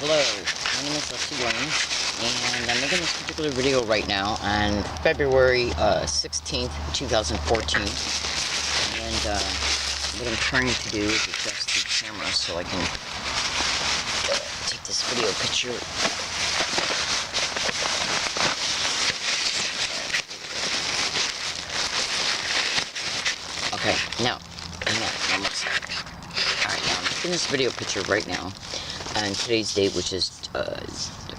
Hello, my name is Leslie Wayne, and I'm making this particular video right now on February 16th, 2014. And what I'm trying to do is adjust the camera so I can take this video picture. Okay, now, almost. Alright, now I'm taking this video picture right now on today's date, which is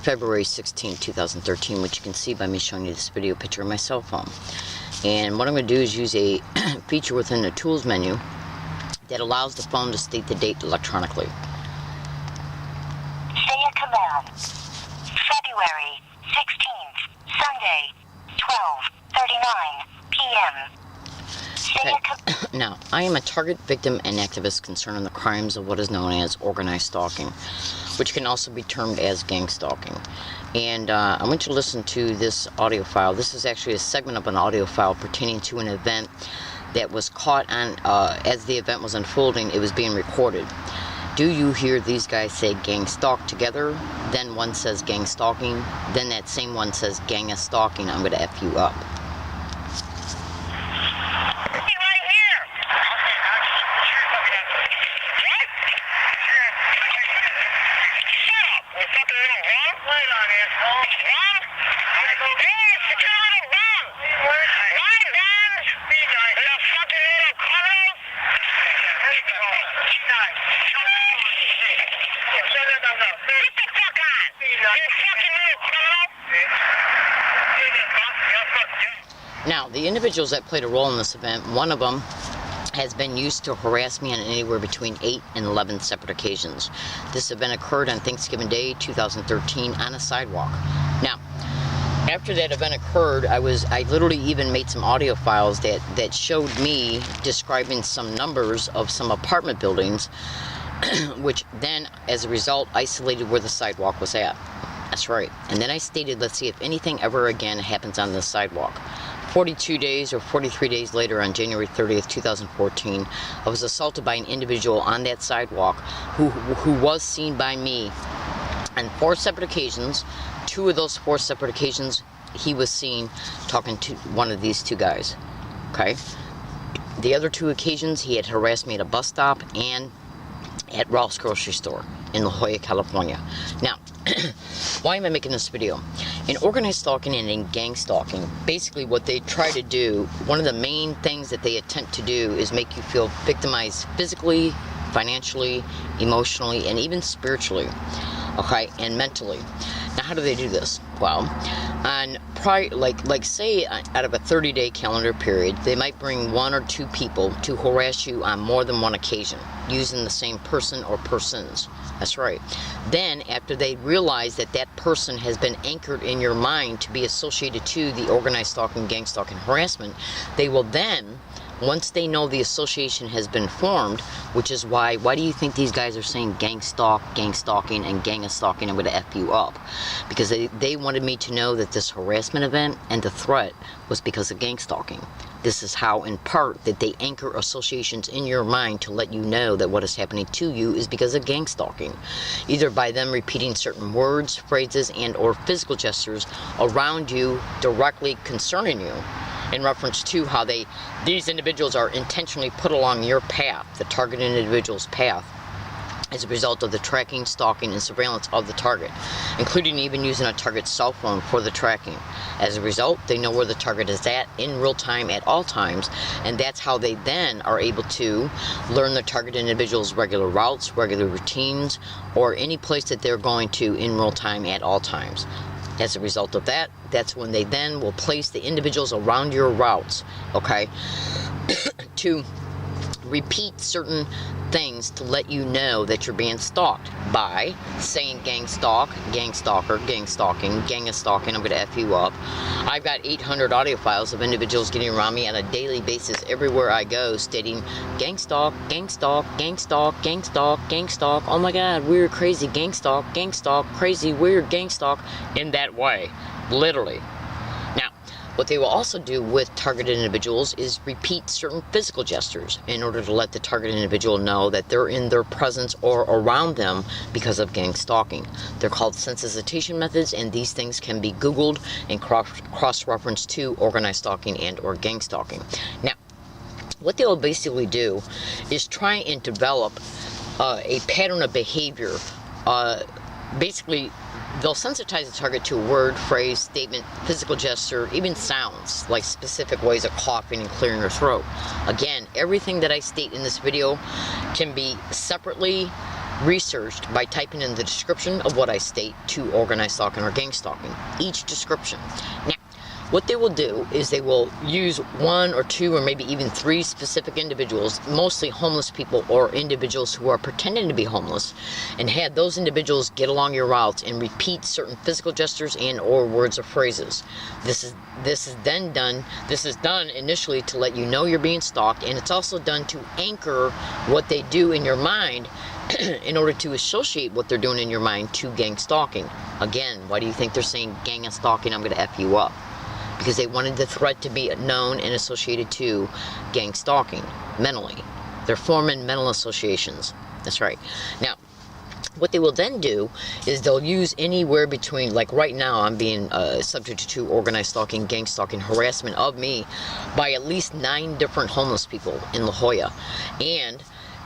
February 16, 2013, which you can see by me showing you this video picture on my cell phone. And what I'm going to do is use a feature within the tools menu that allows the phone to state the date electronically. Say a command. February 16th, Sunday, 12:39 p.m. Okay. Now, I am a target, victim, and activist concerned in the crimes of what is known as organized stalking, which can also be termed as gang stalking. And I want you to listen to this audio file. This is actually a segment of an audio file pertaining to an event that was caught on, as the event was unfolding, it was being recorded. Do you hear these guys say gang stalk together? Then one says gang stalking. Then that same one says gang is stalking. I'm going to F you up. Now, the individuals that played a role in this event, one of them has been used to harass me on anywhere between 8 and 11 separate occasions. This event occurred on Thanksgiving Day, 2013, on a sidewalk. Now, after that event occurred, I literally even made some audio files that showed me describing some numbers of some apartment buildings, which then, as a result, isolated where the sidewalk was at. That's right. And then I stated, let's see if anything ever again happens on this sidewalk. 42 days or 43 days later, on January 30th, 2014, I was assaulted by an individual on that sidewalk who was seen by me on 4 separate occasions. 2 of those 4 separate occasions, he was seen talking to one of these 2 guys. Okay? The other 2 occasions, he had harassed me at a bus stop and at Ralph's grocery store in La Jolla, California. Now, why am I making this video? In organized stalking and in gang stalking, basically what they try to do, one of the main things that they attempt to do is make you feel victimized physically, financially, emotionally, and even spiritually, okay, and mentally. Now, how do they do this? Well, say out of a 30-day calendar period, they might bring 1 or 2 people to harass you on more than one occasion, using the same person or persons. That's right. Then, after they realize that that person has been anchored in your mind to be associated to the organized stalking, gang stalking, harassment, they will then, once they know the association has been formed, which is why do you think these guys are saying gang stalk, gang stalking, and gang is stalking, I'm going to F you up? Because they wanted me to know that this harassment event and the threat was because of gang stalking. This is how, in part, that they anchor associations in your mind to let you know that what is happening to you is because of gang stalking. Either by them repeating certain words, phrases, and or physical gestures around you directly concerning you, in reference to how these individuals are intentionally put along your path, the targeted individual's path, as a result of the tracking, stalking, and surveillance of the target, including even using a target's cell phone for the tracking. As a result, they know where the target is at in real time at all times, and that's how they then are able to learn the targeted individual's regular routes, regular routines, or any place that they're going to in real time at all times. As a result of that, that's when they then will place the individuals around your routes, okay, to repeat certain things to let you know that you're being stalked by saying gang stalk, gang stalker, gang stalking, gang is stalking, I'm going to F you up. I've got 800 audio files of individuals getting around me on a daily basis everywhere I go stating gang stalk, gang stalk, gang stalk, gang stalk, gang stalk, oh my god, weird, crazy, gang stalk, crazy, weird, gang stalk, in that way, literally. Now, What they will also do with targeted individuals is repeat certain physical gestures in order to let the targeted individual know that they're in their presence or around them because of gang stalking. They're called sensitization methods, and these things can be Googled and cross-referenced to organized stalking and or gang stalking. Now, what they'll basically do is try and develop a pattern of behavior. Basically, they'll sensitize the target to a word, phrase, statement, physical gesture, even sounds, like specific ways of coughing and clearing your throat. Again, everything that I state in this video can be separately researched by typing in the description of what I state to organized stalking or gang stalking. Each description. Now, what they will do is they will use one or two or maybe even three specific individuals, mostly homeless people or individuals who are pretending to be homeless, and have those individuals get along your routes and repeat certain physical gestures and or words or phrases. This is done initially to let you know you're being stalked, and it's also done to anchor what they do in your mind in order to associate what they're doing in your mind to gang stalking. Again, why do you think they're saying gang and stalking, I'm going to F you up? Because they wanted the threat to be known and associated to gang stalking mentally. They're forming mental associations. That's right. Now, what they will then do is they'll use anywhere between, like right now I'm being subject to organized stalking, gang stalking, harassment of me by at least 9 different homeless people in La Jolla. And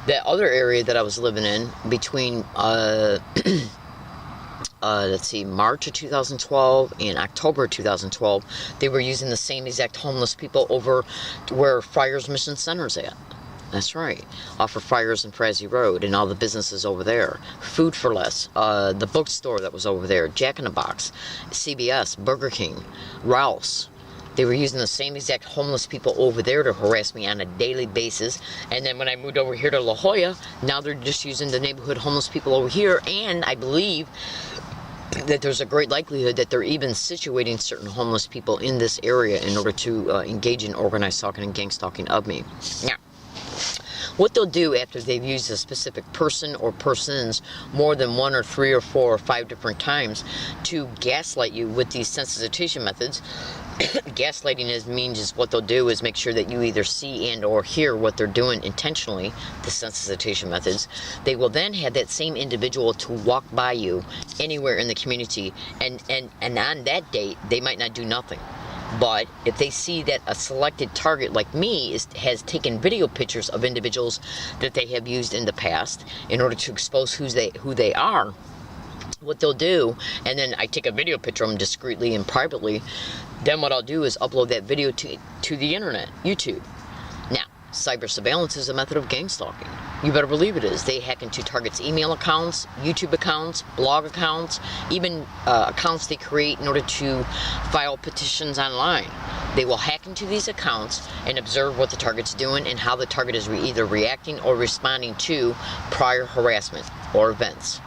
the other area that I was living in between let's see, March of 2012 and October 2012, they were using the same exact homeless people over where Friars Mission Center's at. That's right, off of Friars and Frazee Road and all the businesses over there. Food for Less, the bookstore that was over there, Jack in the Box, CBS, Burger King, Ralph's. They were using the same exact homeless people over there to harass me on a daily basis. And then when I moved over here to La Jolla, now they're just using the neighborhood homeless people over here. And I believe that there's a great likelihood that they're even situating certain homeless people in this area in order to engage in organized stalking and gang stalking of me. Now, what they'll do after they've used a specific person or persons more than 1 or 3 or 4 or 5 different times to gaslight you with these sensitization methods. Gaslighting means what they'll do is make sure that you either see and or hear what they're doing intentionally, the sensitization methods. They will then have that same individual to walk by you anywhere in the community, and on that date they might not do nothing. But if they see that a selected target like me has taken video pictures of individuals that they have used in the past in order to expose who they are, what they'll do, and then I take a video picture of them discreetly and privately, then what I'll do is upload that video to the internet, YouTube. Now, cyber surveillance is a method of gang stalking. You better believe it is. They hack into targets' email accounts, YouTube accounts, blog accounts, even accounts they create in order to file petitions online. They will hack into these accounts and observe what the target's doing and how the target is either reacting or responding to prior harassment or events.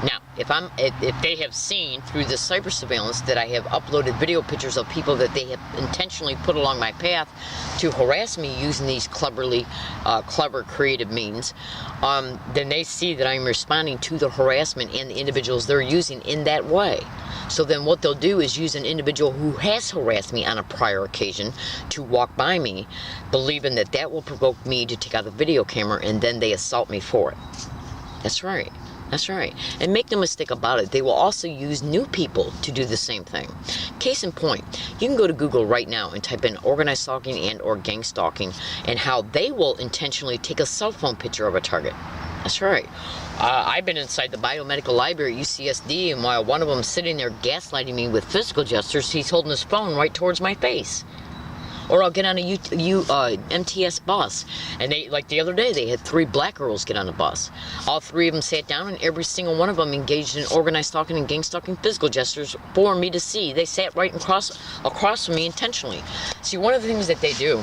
Now, if they have seen through this cyber surveillance that I have uploaded video pictures of people that they have intentionally put along my path to harass me using these clever creative means, then they see that I'm responding to the harassment and the individuals they're using in that way. So then what they'll do is use an individual who has harassed me on a prior occasion to walk by me, believing that that will provoke me to take out the video camera, and then they assault me for it. That's right. That's right. And make no mistake about it, they will also use new people to do the same thing. Case in point, you can go to Google right now and type in organized stalking and or gang stalking, and how they will intentionally take a cell phone picture of a target. That's right. I've been inside the biomedical library at UCSD, and while one of them is sitting there gaslighting me with physical gestures, he's holding his phone right towards my face. Or I'll get on a MTS bus, and they, like the other day, they had 3 black girls get on a bus. All 3 of them sat down, and every single one of them engaged in organized stalking and gang stalking physical gestures for me to see. They sat right across from me intentionally. See, one of the things that they do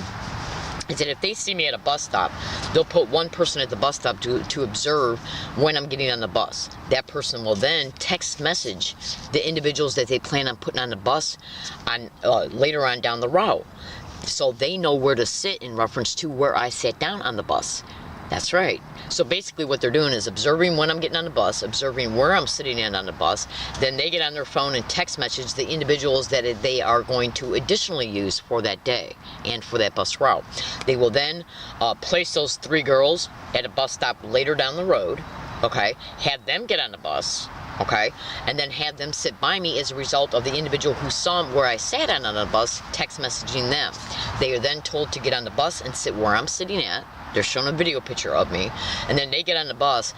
is that if they see me at a bus stop, they'll put one person at the bus stop to observe when I'm getting on the bus. That person will then text message the individuals that they plan on putting on the bus on later on down the route, so they know where to sit in reference to where I sat down on the bus. That's right. So basically what they're doing is observing when I'm getting on the bus, observing where I'm sitting in on the bus. Then they get on their phone and text message the individuals that they are going to additionally use for that day and for that bus route. They will then place those 3 girls at a bus stop later down the road, okay? Have them get on the bus, okay? And then have them sit by me as a result of the individual who saw where I sat on the bus text messaging them. They are then told to get on the bus and sit where I'm sitting at. They're shown a video picture of me, and then they get on the bus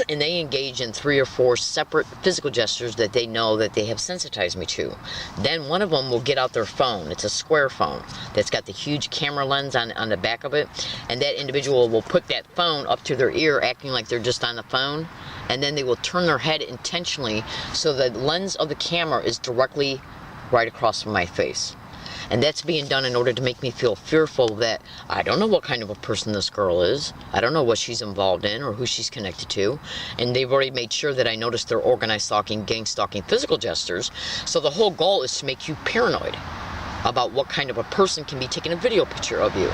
and they engage in 3 or 4 separate physical gestures that they know that they have sensitized me to. Then one of them will get out their phone. It's a square phone that's got the huge camera lens on the back of it, and that individual will put that phone up to their ear acting like they're just on the phone, and then they will turn their head intentionally so the lens of the camera is directly right across from my face. And that's being done in order to make me feel fearful that I don't know what kind of a person this girl is. I don't know what she's involved in or who she's connected to. And they've already made sure that I noticed their organized stalking, gang stalking, physical gestures. So the whole goal is to make you paranoid about what kind of a person can be taking a video picture of you.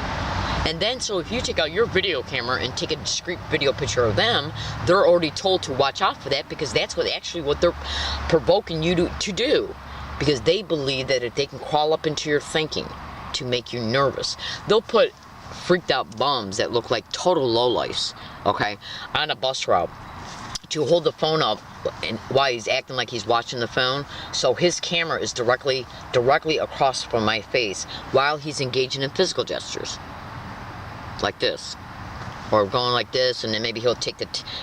And then, so if you take out your video camera and take a discreet video picture of them, they're already told to watch out for that, because that's what they're provoking you to do. Because they believe that if they can crawl up into your thinking to make you nervous, they'll put freaked out bums that look like total lowlifes, okay, on a bus route to hold the phone up and while he's acting like he's watching the phone, so his camera is directly across from my face while he's engaging in physical gestures like this, or going like this, and then maybe he'll take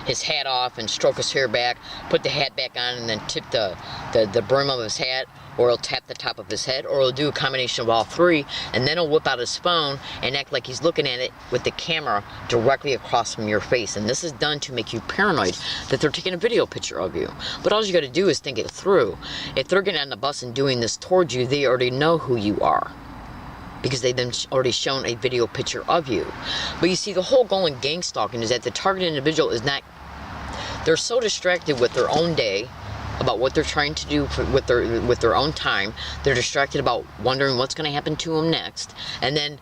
his hat off and stroke his hair back, put the hat back on, and then tip the brim of his hat, or he'll tap the top of his head, or he'll do a combination of all 3, and then he'll whip out his phone and act like he's looking at it with the camera directly across from your face. And this is done to make you paranoid that they're taking a video picture of you. But all you got to do is think it through. If they're getting on the bus and doing this towards you, they already know who you are, because they've then already shown a video picture of you. But you see, the whole goal in gang stalking is that the target individual is not, they're so distracted with their own day, about what they're trying to do with their own time. They're distracted about wondering what's going to happen to them next, and then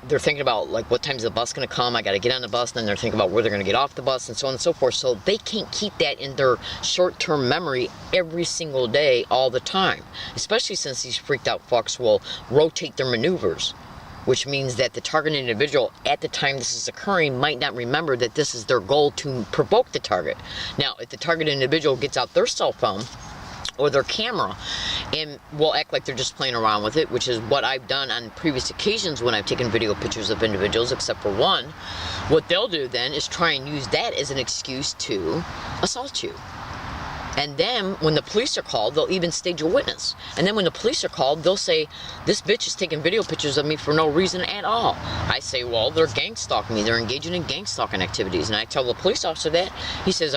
they're thinking about, like, what time's the bus going to come, I got to get on the bus, and then they're thinking about where they're going to get off the bus, and so on and so forth. So they can't keep that in their short-term memory every single day all the time, especially since these freaked out fucks will rotate their maneuvers, which means that the target individual at the time this is occurring might not remember that this is their goal to provoke the target. Now, if the target individual gets out their cell phone or their camera and will act like they're just playing around with it, which is what I've done on previous occasions when I've taken video pictures of individuals, except for one, what they'll do then is try and use that as an excuse to assault you. And then when the police are called, they'll even stage a witness. And then when the police are called, they'll say, this bitch is taking video pictures of me for no reason at all. I say, well, they're gang stalking me. They're engaging in gang stalking activities. And I tell the police officer that. He says,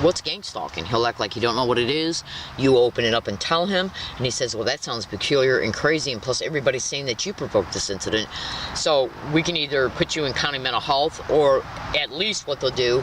what's gang stalking? He'll act like he don't know what it is. You open it up and tell him. And he says, well, that sounds peculiar and crazy. And plus, everybody's saying that you provoked this incident. So we can either put you in county mental health, or at least what they'll do,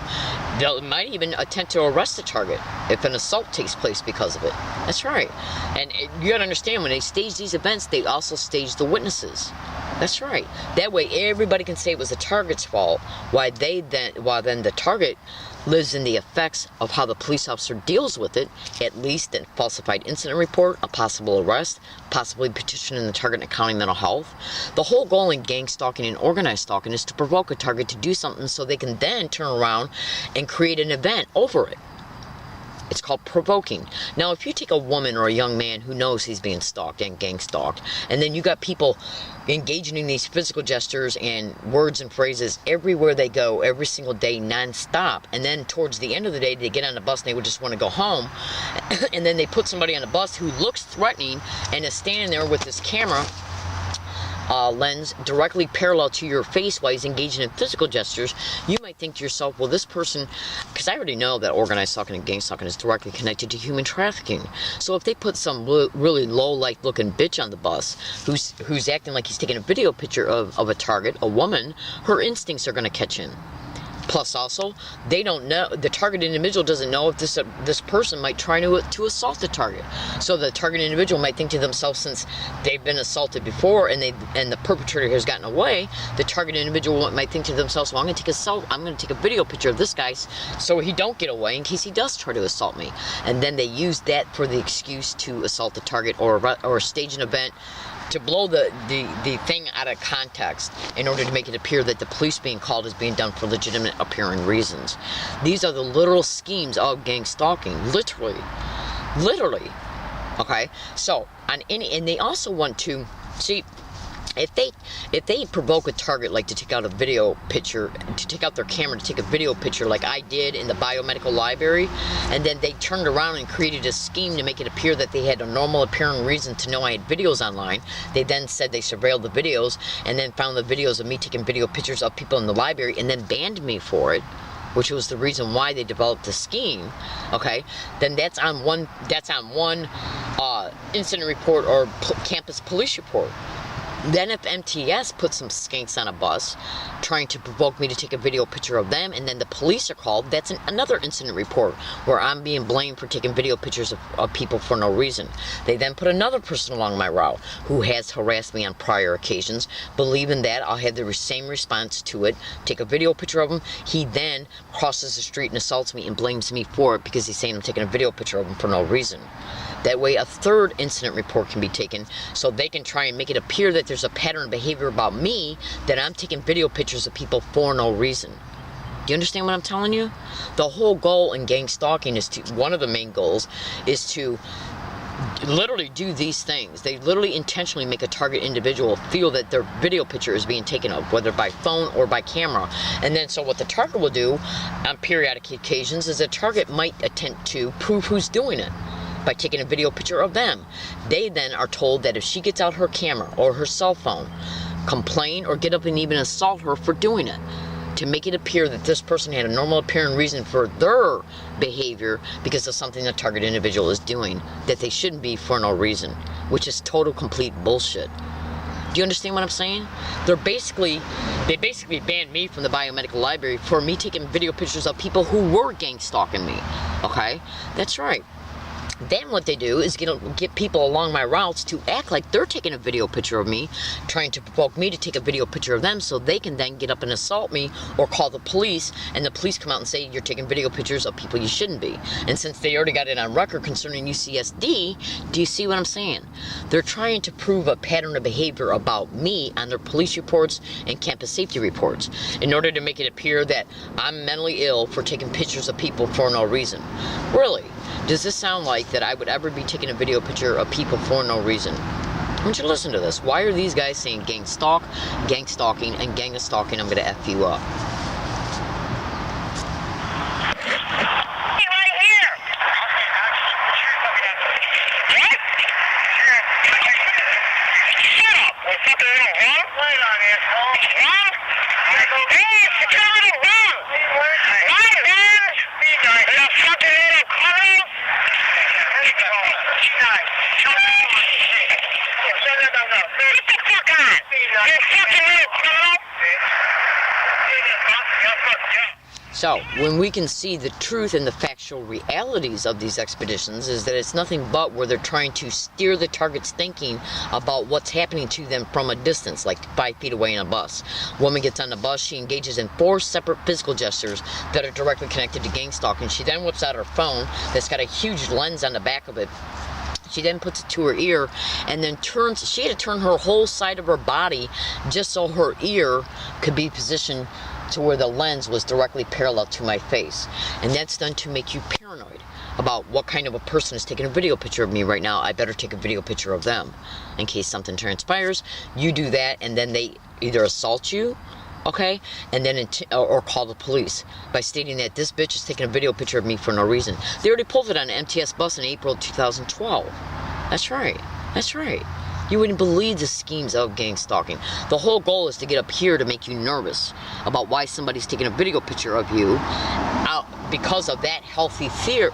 they might even attempt to arrest the target if an assault takes place because of it. That's right. And you gotta understand, when they stage these events, they also stage the witnesses. That's right. That way everybody can say it was the target's fault, while then the target lives in the effects of how the police officer deals with it, at least a falsified incident report, a possible arrest, possibly petitioning the target in county mental health. The whole goal in gang stalking and organized stalking is to provoke a target to do something so they can then turn around and create an event over it. It's called provoking. Now, if you take a woman or a young man who knows he's being stalked and gang stalked, and then you got people engaging in these physical gestures and words and phrases everywhere they go, every single day, non-stop, and then towards the end of the day, they get on the bus and they would just want to go home, and then they put somebody on the bus who looks threatening and is standing there with this camera lens directly parallel to your face while he's engaging in physical gestures, you might think to yourself, well, this person, because I already know that organized stalking and gang stalking is directly connected to human trafficking. So if they put some really low-life looking bitch on the bus who's acting like he's taking a video picture of a target, a woman, her instincts are going to catch in. Plus, also, they don't know, the target individual doesn't know if this person might try to assault the target. So the target individual might think to themselves, since they've been assaulted before and the perpetrator has gotten away, the target individual might think to themselves, well, I'm going to take a video picture of this guy so he don't get away in case he does try to assault me. And then they use that for the excuse to assault the target or stage an event to blow the thing out of context in order to make it appear that the police being called is being done for legitimate appearing reasons. These are the literal schemes of gang stalking. Literally. Okay? So, and they also want to, see, if they provoke a target, like to take out a video picture, to take out their camera to take a video picture like I did in the biomedical library, and then they turned around and created a scheme to make it appear that they had a normal appearing reason to know I had videos online. They then said they surveilled the videos and then found the videos of me taking video pictures of people in the library and then banned me for it, which was the reason why they developed the scheme. Okay, then that's on one incident report or campus police report. Then if MTS puts some skanks on a bus trying to provoke me to take a video picture of them, and then the police are called, that's another incident report where I'm being blamed for taking video pictures of people for no reason. They then put another person along my route who has harassed me on prior occasions, believing that I'll have the same response to it, take a video picture of him. He then crosses the street and assaults me and blames me for it because he's saying I'm taking a video picture of him for no reason. That way a third incident report can be taken so they can try and make it appear that there's a pattern of behavior about me, that I'm taking video pictures of people for no reason. Do you understand what I'm telling you? The whole goal in gang stalking is one of the main goals is to literally do these things. They literally intentionally make a target individual feel that their video picture is being taken of, whether by phone or by camera. And then so what the target will do on periodic occasions is the target might attempt to prove who's doing it by taking a video picture of them. They then are told that if she gets out her camera or her cell phone, complain or get up and even assault her for doing it, to make it appear that this person had a normal appearing reason for their behavior because of something the target individual is doing that they shouldn't be for no reason, which is total complete bullshit. Do you understand what I'm saying? They basically banned me from the biomedical library for me taking video pictures of people who were gang stalking me. Okay? That's right. Then what they do is get people along my routes to act like they're taking a video picture of me, trying to provoke me to take a video picture of them so they can then get up and assault me or call the police, and the police come out and say you're taking video pictures of people you shouldn't be. And since they already got it on record concerning UCSD, do you see what I'm saying? They're trying to prove a pattern of behavior about me on their police reports and campus safety reports in order to make it appear that I'm mentally ill for taking pictures of people for no reason. Really? Does this sound like that I would ever be taking a video picture of people for no reason? I want you to listen to this. Why are these guys saying gang stalk, gang stalking, and gang stalking? I'm going to F you up. So, when we can see the truth and the factual realities of these expeditions is that it's nothing but where they're trying to steer the target's thinking about what's happening to them from a distance, like 5 feet away in a bus. Woman gets on the bus, she engages in 4 separate physical gestures that are directly connected to gang stalking. She then whips out her phone that's got a huge lens on the back of it. She then puts it to her ear and then she had to turn her whole side of her body just so her ear could be positioned to where the lens was directly parallel to my face. And that's done to make you paranoid about what kind of a person is taking a video picture of me right now. I better take a video picture of them in case something transpires. You do that and then they either assault you, okay, and then or call the police by stating that this bitch is taking a video picture of me for no reason. They already pulled it on an MTS bus in April 2012. That's right. That's right. You wouldn't believe the schemes of gang stalking. The whole goal is to get up here to make you nervous about why somebody's taking a video picture of you because of that healthy fear,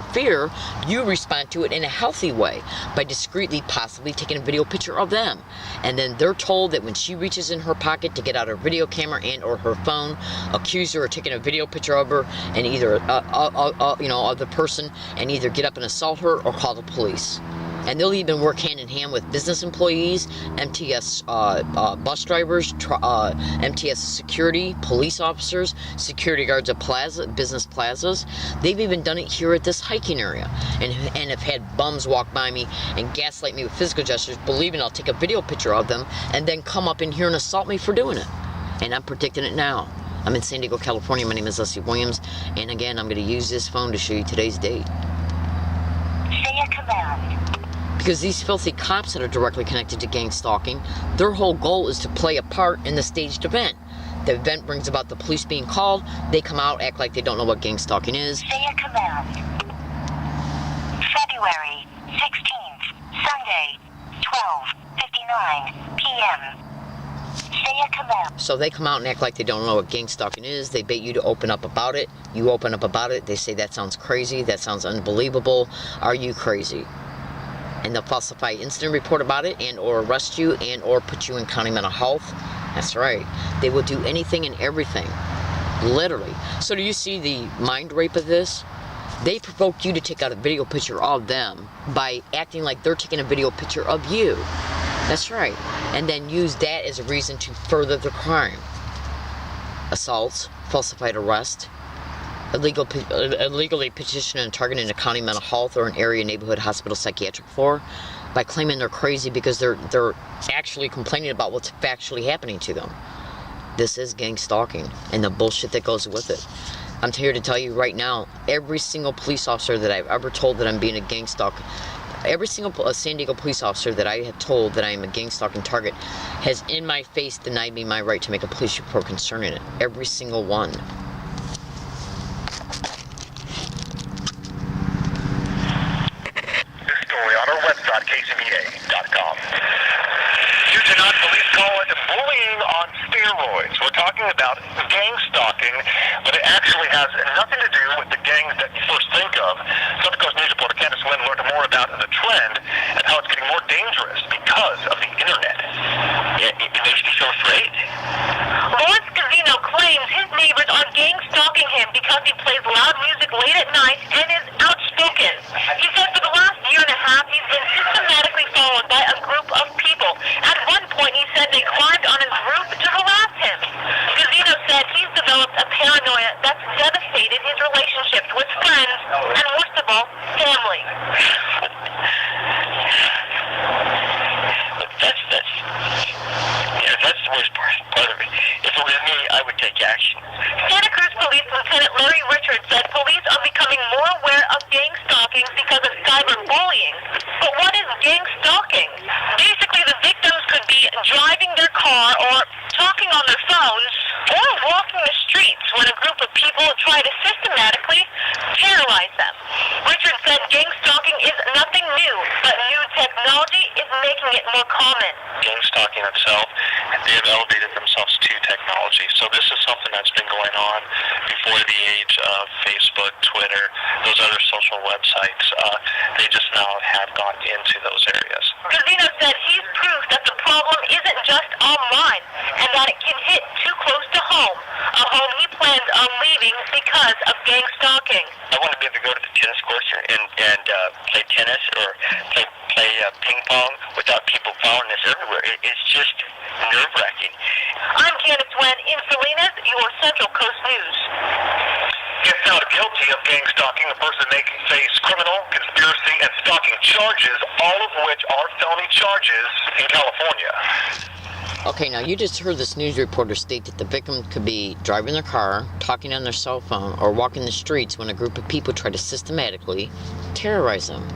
you respond to it in a healthy way by discreetly possibly taking a video picture of them. And then they're told that when she reaches in her pocket to get out her video camera and or her phone, accuse her of taking a video picture of her and either of the person, and either get up and assault her or call the police. And they'll even work hand in hand with business employees, MTS bus drivers, MTS security, police officers, security guards at business plazas. They've even done it here at this hiking area, and have had bums walk by me and gaslight me with physical gestures, believing I'll take a video picture of them and then come up in here and assault me for doing it. And I'm predicting it now. I'm in San Diego, California. My name is Leslie Williams, and again, I'm going to use this phone to show you today's date. Say a command. Because these filthy cops that are directly connected to gang stalking, their whole goal is to play a part in the staged event. The event brings about the police being called, they come out, act like they don't know what gang stalking is. Say a command. February 16th, Sunday, 12:59 p.m. Say a command. So they come out and act like they don't know what gang stalking is. They bait you to open up about it. You open up about it. They say that sounds crazy. That sounds unbelievable. Are you crazy? And they'll falsify incident report about it and or arrest you and or put you in county mental health. That's right. They will do anything and everything. Literally. So do you see the mind rape of this? They provoke you to take out a video picture of them by acting like they're taking a video picture of you. That's right. And then use that as a reason to further the crime. Assaults, falsified arrest, illegally petitioning and targeting a county mental health or an area neighborhood hospital psychiatric floor by claiming they're crazy because they're actually complaining about what's factually happening to them. This is gang stalking and the bullshit that goes with it. I'm here to tell you right now, every single police officer that I've ever told that I'm being a gang stalker, every single San Diego police officer that I have told that I am a gang stalking target has in my face denied me my right to make a police report concerning it. Every single one. KCBA.com. Houston police call it bullying on steroids. We're talking about gang stalking, but it actually has nothing to do with the gangs that you first think of. Southern Coast News reporter Candace Lynn learned more about the trend and how it's getting more dangerous because of the internet. It makes me so afraid. Lawrence Gavino claims his neighbors are gang stalking him because he plays loud music late at night and is outspoken. He said for the last year and a half he's been systematically followed by a group of people. At one point he said they climbed on his roof to harass him. Gavino said he's developed a paranoia that's devastated his relationships with friends and, worst of all, family. That's the worst part of it. If it was me, I would take action. Santa Cruz Police Lieutenant Larry Richards said police are becoming more aware of gang stalking because of cyberbullying. But what is gang stalking? Basically, the victims could be driving their car or talking on their phones or walking the streets when a group of people try to systematically terrorize them. Richards said gang stalking is nothing new, but new technology is making it more common. Gang stalking itself, they have elevated themselves to technology. So this is something that's been going on before the age of Facebook, Twitter, those other social websites. They just now have gone into those areas. Gavino said he's proof that the problem isn't just online and that it can hit too close to home, a home he plans on leaving because of gang stalking. I want to be able to go to the tennis courts and play tennis or play ping pong without people following us everywhere. It's just nerve-wracking. I'm Candace Wen in Salinas, your Central Coast News. If found guilty of gang stalking, the person may face criminal, conspiracy, and stalking charges, all of which are felony charges in California. Okay, now you just heard this news reporter state that the victim could be driving their car, talking on their cell phone, or walking the streets when a group of people try to systematically terrorize them.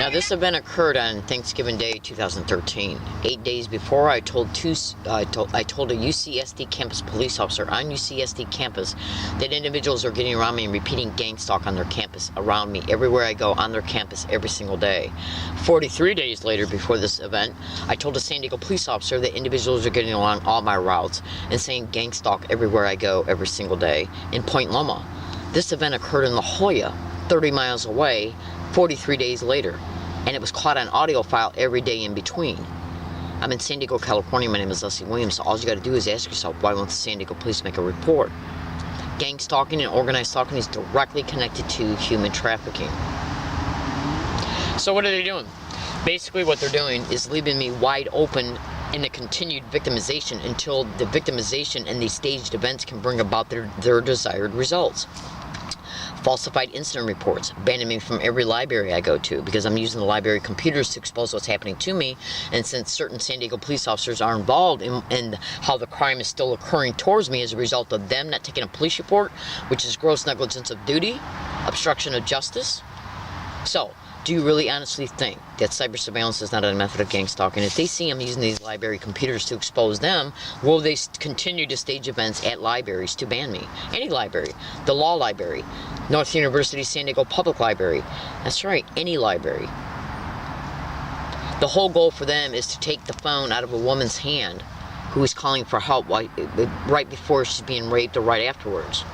Now, this event occurred on Thanksgiving Day, 2013. 8 days before, I told a UCSD campus police officer on UCSD campus that individuals are getting around me and repeating gang stalk on their campus, around me, everywhere I go, on their campus, every single day. 43 days later, before this event, I told a San Diego police officer that individuals are getting along all my routes and saying gang stalk everywhere I go, every single day, in Point Loma. This event occurred in La Jolla, 30 miles away, 43 days later, and it was caught on audio file every day in between. I'm in San Diego, California. My name is Leslie Williams. So all you got to do is ask yourself, why won't the San Diego police make a report? Gang stalking and organized stalking is directly connected to human trafficking. So what are they doing? Basically what they're doing is leaving me wide open in the continued victimization until the victimization and these staged events can bring about their desired results. Falsified incident reports, banning me from every library I go to because I'm using the library computers to expose what's happening to me. And since certain San Diego police officers are involved in how the crime is still occurring towards me as a result of them not taking a police report, which is gross negligence of duty, obstruction of justice. So, do you really honestly think that cyber surveillance is not a method of gang stalking? If they see I'm using these library computers to expose them, will they continue to stage events at libraries to ban me? Any library. The Law Library. North University San Diego Public Library. That's right, any library. The whole goal for them is to take the phone out of a woman's hand who is calling for help right before she's being raped or right afterwards.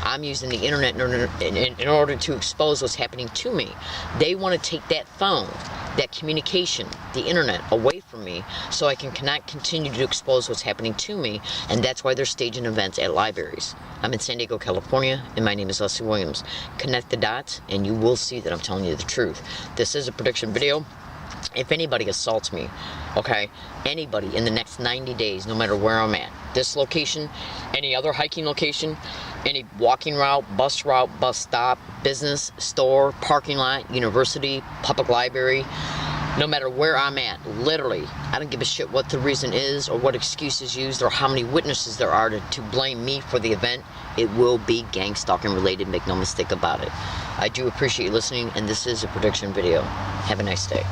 I'm using the internet in order to expose what's happening to me. They want to take that phone, that communication, the internet away from me so I cannot continue to expose what's happening to me, and that's why they're staging events at libraries. I'm in San Diego, California, and my name is Leslie Williams. Connect the dots, and you will see that I'm telling you the truth. This is a prediction video. If anybody assaults me, okay, anybody in the next 90 days, no matter where I'm at, this location, any other hiking location, any walking route, bus stop, business, store, parking lot, university, public library, no matter where I'm at, literally, I don't give a shit what the reason is or what excuse is used or how many witnesses there are to blame me for the event. It will be gang stalking related, make no mistake about it. I do appreciate you listening, and this is a prediction video. Have a nice day.